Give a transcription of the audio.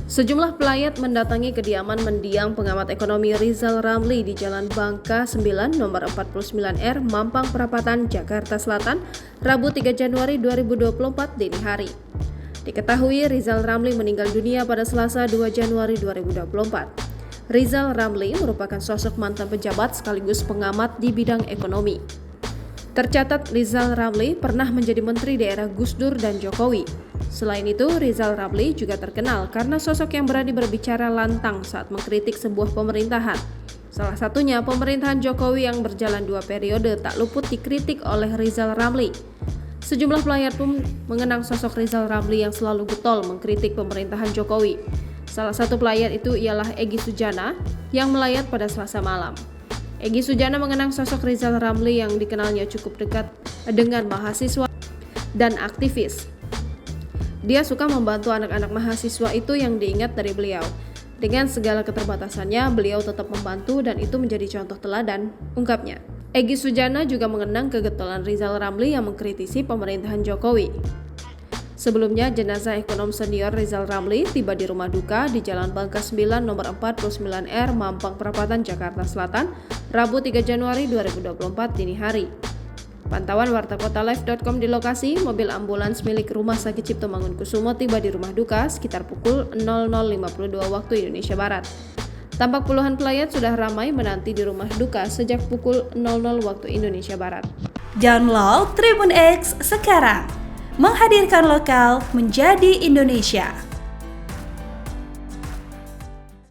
Sejumlah pelayat mendatangi kediaman mendiang pengamat ekonomi Rizal Ramli di Jalan Bangka 9 nomor 49R Mampang Perapatan, Jakarta Selatan, Rabu 3 Januari 2024 dini hari. Diketahui Rizal Ramli meninggal dunia pada Selasa 2 Januari 2024. Rizal Ramli merupakan sosok mantan pejabat sekaligus pengamat di bidang ekonomi. Tercatat Rizal Ramli pernah menjadi menteri daerah Gus Dur dan Jokowi. Selain itu, Rizal Ramli juga terkenal karena sosok yang berani berbicara lantang saat mengkritik sebuah pemerintahan. Salah satunya pemerintahan Jokowi yang berjalan 2 periode tak luput dikritik oleh Rizal Ramli. Sejumlah pelayat pun mengenang sosok Rizal Ramli yang selalu getol mengkritik pemerintahan Jokowi. Salah satu pelayat itu ialah Egy Sujana yang melayat pada Selasa malam. Egy Sujana mengenang sosok Rizal Ramli yang dikenalnya cukup dekat dengan mahasiswa dan aktivis. Dia suka membantu anak-anak mahasiswa itu yang diingat dari beliau. Dengan segala keterbatasannya, beliau tetap membantu dan itu menjadi contoh teladan, ungkapnya. Egy Sujana juga mengenang kegetolan Rizal Ramli yang mengkritisi pemerintahan Jokowi. Sebelumnya, jenazah ekonom senior Rizal Ramli tiba di rumah duka di Jalan Bangka 9 nomor 49R Mampang Perapatan, Jakarta Selatan, Rabu 3 Januari 2024 dini hari. Pantauan wartakotalive.com di lokasi, mobil ambulans milik Rumah Sakit Cipto Mangunkusumo tiba di rumah duka sekitar pukul 00.52 waktu Indonesia Barat. Tampak puluhan pelayat sudah ramai menanti di rumah duka sejak pukul 00 waktu Indonesia Barat. Download Tribun X sekarang, menghadirkan lokal menjadi Indonesia.